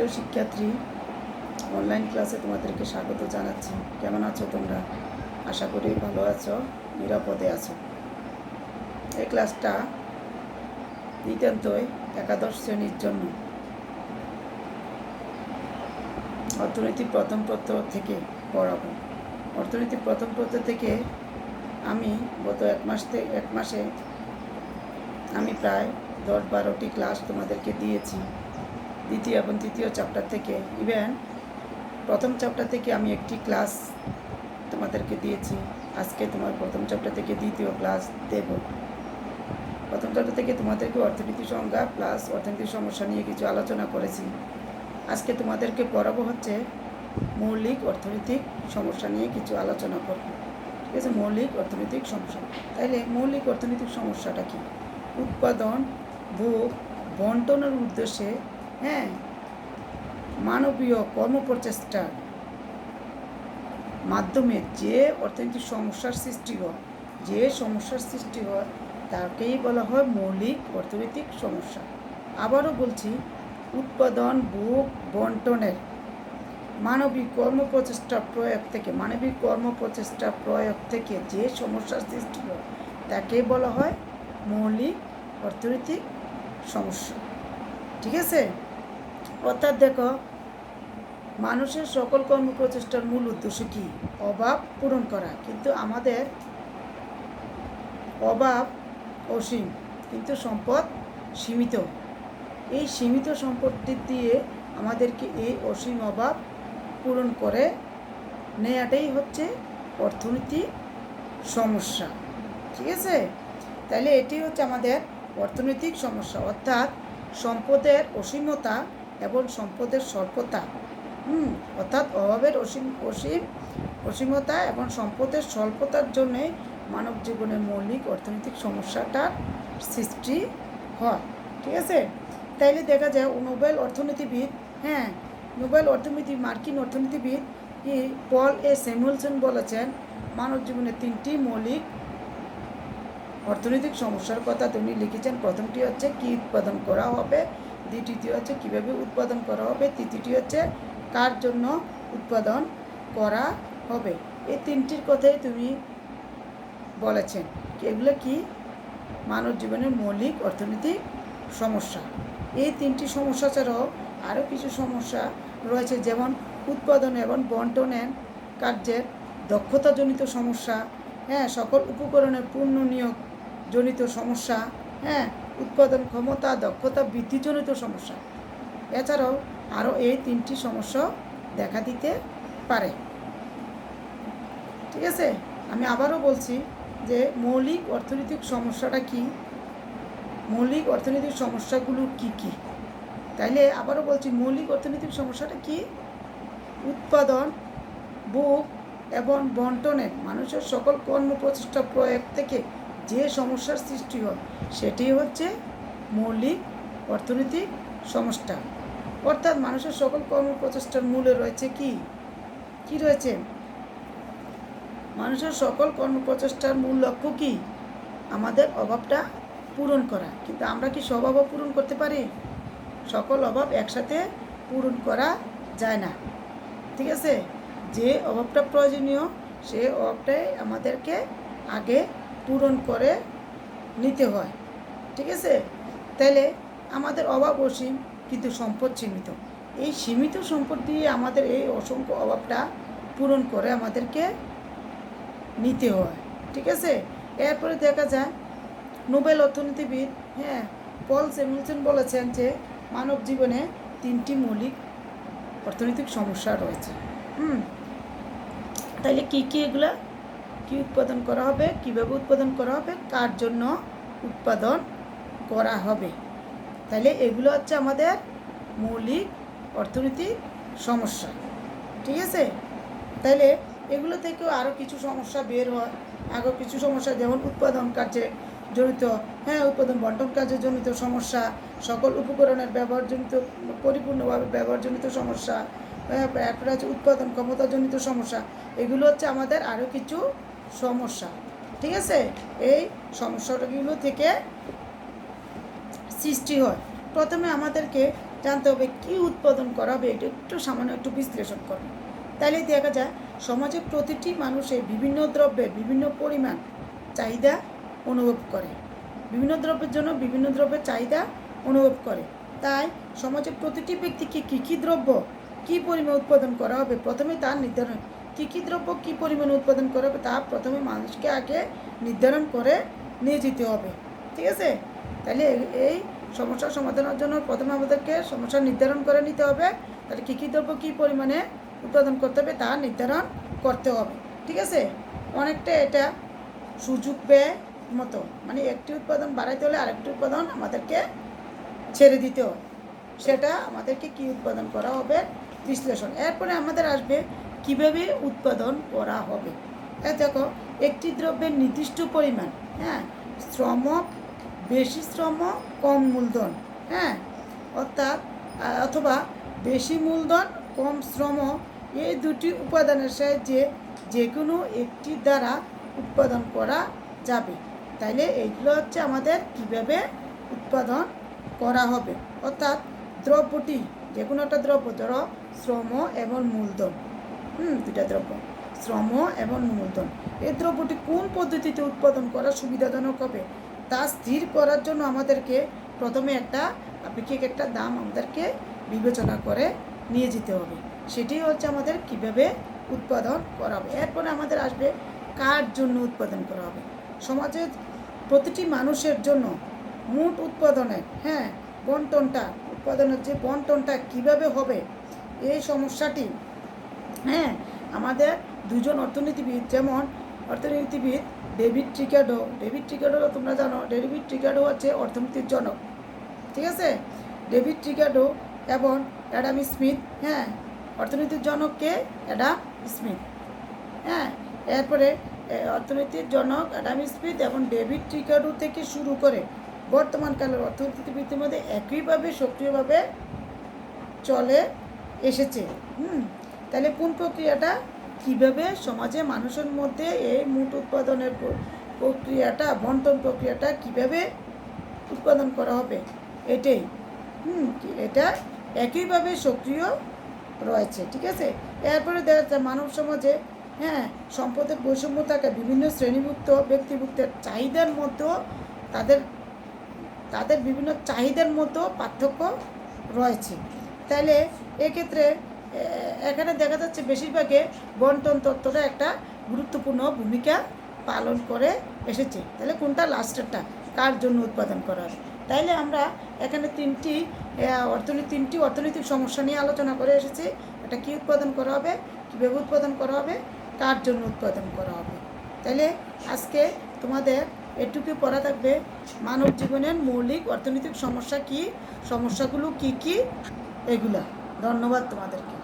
প্রিয় শিক্ষার্থী, অনলাইন ক্লাসে তোমাদেরকে স্বাগত জানাচ্ছি। কেমন আছো তোমরা? আশা করি ভালো আছো, নিরাপদে আছো। এই ক্লাসটা নিতান্তই একাদশ শ্রেণীর জন্য। অর্থনীতি প্রথম পত্র থেকে পড়াবো। অর্থনীতি প্রথম পত্র থেকে আমি গত এক মাসে আমি প্রায় 10-12টি ক্লাস তোমাদেরকে দিয়েছি। দ্বিতীয় এবং তৃতীয় চ্যাপ্টার থেকে, ইভেন প্রথম চ্যাপ্টার থেকে আমি একটি ক্লাস তোমাদেরকে দিয়েছি। আজকে তোমার প্রথম চ্যাপ্টার থেকে দ্বিতীয় ক্লাস দেব। প্রথম চ্যাপ্টার থেকে তোমাদেরকে অর্থনীতি সংজ্ঞা প্লাস অর্থনীতির সমস্যা নিয়ে কিছু আলোচনা করেছি। আজকে তোমাদেরকে পড়াবো হচ্ছে মৌলিক অর্থনৈতিক সমস্যা নিয়ে কিছু আলোচনা করব। ঠিক আছে, মৌলিক অর্থনৈতিক সমস্যা। তাইলে মৌলিক অর্থনৈতিক সমস্যাটা কি? উৎপাদন ভোগ বন্টনের উদ্দেশ্যে মানবীয় কর্মপ্রচেষ্টার মাধ্যমে যে অর্থনৈতিক সমস্যার সৃষ্টি হয় তাকেই বলা হয় মৌলিক অর্থনৈতিক সমস্যা। আবারও বলছি, উৎপাদন ভোগ বন্টনের মানবিক কর্মপ্রচেষ্টা প্রয়োগ থেকে যে সমস্যার সৃষ্টি হয় তাকে বলা হয় মৌলিক অর্থনৈতিক সমস্যা। ঠিক আছে, অর্থাৎ দেখো, মানুষের সকল কর্মপ্রচেষ্টার মূল উদ্দেশ্য কি? অভাব পূরণ করা। কিন্তু আমাদের অভাব অসীম, কিন্তু সম্পদ সীমিত। এই সীমিত সম্পদটি দিয়ে আমাদেরকে এই অসীম অভাব পূরণ করে নেওয়াটাই হচ্ছে অর্থনৈতিক সমস্যা। ঠিক আছে, তাহলে এটি হচ্ছে আমাদের অর্থনৈতিক সমস্যা। অর্থাৎ সম্পদের অসীমতা এবং সম্পদের স্বল্পতা, অর্থাৎ অভাবের অসীমতা এবং সম্পদের স্বল্পতার জন্যে মানব জীবনের মৌলিক অর্থনৈতিক সমস্যাটার সৃষ্টি হয়। ঠিক আছে, তাইলে দেখা যায় মার্কিন অর্থনীতিবিদ পল এ স্যামুয়েলসন বলেছেন, মানব জীবনের 3টি মৌলিক অর্থনৈতিক সমস্যার কথা তিনি লিখেছেন। প্রথমটি হচ্ছে কি উৎপাদন করা হবে, দ্বিতীয়টি হচ্ছে কীভাবে উৎপাদন করা হবে, তৃতীয়টি হচ্ছে কার জন্য উৎপাদন করা হবে। এই 3টির কথাই তুমি বলেছেন। এগুলো কি? মানব জীবনের মৌলিক অর্থনৈতিক সমস্যা। এই 3টি সমস্যা ছাড়াও আরও কিছু সমস্যা রয়েছে, যেমন উৎপাদন এবং বন্টনের কার্যের দক্ষতাজনিত সমস্যা, সকল উপকরণের পূর্ণ নিয়োগ জনিত সমস্যা, উৎপাদন ক্ষমতা দক্ষতা বৃদ্ধিজনিত সমস্যা। এছাড়াও আরও এই 3টি সমস্যা দেখা দিতে পারে। ঠিক আছে, আমি আবারও বলছি যে মৌলিক অর্থনৈতিক সমস্যাটা কি, মৌলিক অর্থনৈতিক সমস্যাগুলো কি কি। তাইলে আবারও বলছি, মৌলিক অর্থনৈতিক সমস্যাটা কি? উৎপাদন ভোগ এবং বন্টনের মানুষের সকল কর্মপ্রচেষ্টা প্রয়োগ থেকে যে সমস্যার সৃষ্টি হয় সেটি হচ্ছে মৌলিক অর্থনৈতিক সমস্যা। অর্থাৎ মানুষের সকল কর্মপ্রচেষ্টার মূলে রয়েছে কি রয়েছে? মানুষের সকল কর্মপ্রচেষ্টার মূল লক্ষ্য কি? আমাদের অভাবটা পূরণ করা। কিন্তু আমরা কি সব অভাব পূরণ করতে পারি? সকল অভাব একসাথে পূরণ করা যায় না। ঠিক আছে, যে অভাবটা প্রয়োজনীয় সে অভাবটাই আমাদেরকে আগে পূরণ করে নিতে হয়। ঠিক আছে, তাহলে আমাদের অভাব অসীম কিন্তু সম্পদ সীমিত। এই সীমিত সম্পদ দিয়ে আমাদের এই অসংখ্য অভাবটা পূরণ করে আমাদেরকে নিতে হয়। ঠিক আছে, এরপরে দেখা যায় নোবেল অর্থনীতিবিদ পল স্যামুয়েলসন বলেছেন যে মানব জীবনে 3টি মৌলিক অর্থনৈতিক সমস্যা রয়েছে। তাইলে কি এগুলা? কি উৎপাদন করা হবে, কিভাবে উৎপাদন করা হবে, কার জন্য উৎপাদন করা হবে। তাইলে এগুলো হচ্ছে আমাদের মৌলিক অর্থনৈতিক সমস্যা। ঠিক আছে, তাইলে এগুলো থেকেও আরও কিছু সমস্যা বের হয়। আরও কিছু সমস্যা যেমন উৎপাদন কার্যে জনিত উৎপাদন বন্টন কার্যে জনিত সমস্যা, সকল উপকরণের পরিপূর্ণভাবে ব্যবহারজনিত সমস্যা, এরপরে হচ্ছে উৎপাদন ক্ষমতাজনিত সমস্যা। এগুলো হচ্ছে আমাদের আরও কিছু সমস্যা। ঠিক আছে, এই সমস্যাগুলো থেকে সৃষ্টি হয়। প্রথমে আমাদেরকে জানতে হবে কী উৎপাদন করা হবে, এটা একটু সামান্য একটু বিশ্লেষণ করবে। তাহলে দেখা যায় সমাজে প্রতিটি মানুষের বিভিন্ন দ্রব্যের বিভিন্ন পরিমাণ চাহিদা অনুভব করে, বিভিন্ন দ্রব্যের জন্য বিভিন্ন দ্রব্যের চাহিদা অনুভব করে। তাই সমাজের প্রতিটি ব্যক্তিকে কী কী দ্রব্য কী পরিমাণ উৎপাদন করা হবে, প্রথমে তার নির্ধারণ, কী কী দ্রব্য কী পরিমাণে উৎপাদন করা হবে তা প্রথমে মানুষকে আগে নির্ধারণ করে নিয়ে যেতে হবে। ঠিক আছে? তাহলে এই সমস্যার সমাধানের জন্য প্রথমে আমাদেরকে সমস্যা নির্ধারণ করে নিতে হবে। তাহলে কী কী দ্রব্য কী পরিমাণে উৎপাদন করতে হবে তা নির্ধারণ করতে হবে। ঠিক আছে? অনেকটা এটা সুযোগ ব্যয় মতো, মানে একটি উৎপাদন বাড়াইতে হলে আরেকটি উৎপাদন আমাদেরকে ছেড়ে দিতে হবে। সেটা আমাদেরকে কী উৎপাদন করা হবে বিশ্লেষণ। এরপরে আমাদের আসবে কিভাবে উৎপাদন করা হবে। দেখো, একটি দ্রব্যের নির্দিষ্ট পরিমাণ, হ্যাঁ, শ্রম, বেশি শ্রম কম মূলধন, হ্যাঁ, অর্থাৎ অথবা বেশি মূলধন কম শ্রম, এই দুটি উপাদানের সাহায্যে যে কোনো একটি দ্বারা উৎপাদন করা যাবে। তাইলে এইগুলো হচ্ছে আমাদের কিভাবে উৎপাদন করা হবে। অর্থাৎ দ্রব্যটি, যে কোনো একটা দ্রব্য, ধরো শ্রম এবং মূলধন, দুটা দ্রব্য, শ্রম এবং মূলধন, এই দ্রব্যটি কোন পদ্ধতিতে উৎপাদন করা সুবিধাজনক হবে তা স্থির করার জন্য আমাদেরকে প্রথমে একটা আপেক্ষিক একটা দাম আমাদেরকে বিবেচনা করে নিয়ে যেতে হবে। সেটি হচ্ছে আমাদের কিভাবে উৎপাদন করা হবে। এরপরে আমাদের আসবে কার জন্য উৎপাদন করা হবে। সমাজের প্রতিটি মানুষের জন্য মোট উৎপাদনের, হ্যাঁ, বন্টনটা, উৎপাদনের যে বন্টনটা কিভাবে হবে, এই সমস্যাটি, হ্যাঁ, আমাদের দুজন অর্থনীতিবিদ, যেমন অর্থনীতিবিদ ডেভিড রিকার্ডো তোমরা জানো, ডেভিড রিকার্ডো হচ্ছে অর্থনীতির জনক। ঠিক আছে? ডেভিড রিকার্ডো এবং অ্যাডাম স্মিথ, হ্যাঁ, অর্থনীতির জনককে অ্যাডাম স্মিথ, হ্যাঁ, এরপরে অর্থনীতির জনক অ্যাডাম স্মিথ এবং ডেভিড রিকার্ডো থেকে শুরু করে বর্তমানকালের অর্থনীতিবিদদের মধ্যে একইভাবে সক্রিয়ভাবে চলে এসেছে। তাহলে কোন প্রক্রিয়াটা কিভাবে সমাজে মানুষের মধ্যে এই মোট উৎপাদনের প্রক্রিয়াটা, বন্টন প্রক্রিয়াটা কিভাবে উৎপাদন করা হবে, এটাই এটা একইভাবে সক্রিয় রয়েছে। ঠিক আছে? এরপরে দেখা যায় মানব সমাজে, হ্যাঁ, সম্পদের বৈষম্য থাকা বিভিন্ন শ্রেণীভুক্ত ব্যক্তিভুক্তের চাহিদার মধ্যেও তাদের বিভিন্ন চাহিদার মধ্যেও পার্থক্য রয়েছে। তাহলে এক্ষেত্রে এখানে দেখা যাচ্ছে বেশিরভাগে বন্টন তত্ত্বটা একটা গুরুত্বপূর্ণ ভূমিকা পালন করে এসেছে। তাহলে কোনটা লাস্টেরটা, কার জন্য উৎপাদন করা হবে। তাইলে আমরা এখানে তিনটি অর্থনৈতিক সমস্যা নিয়ে আলোচনা করে এসেছি। এটা কী উৎপাদন করা হবে, কীভাবে উৎপাদন করা হবে, কার জন্য উৎপাদন করা হবে। তাইলে আজকে তোমাদের এটুকু পড়া থাকবে মানব জীবনের মৌলিক অর্থনৈতিক সমস্যা কী, সমস্যাগুলো কী কী, এগুলা। ধন্যবাদ তোমাদেরকে।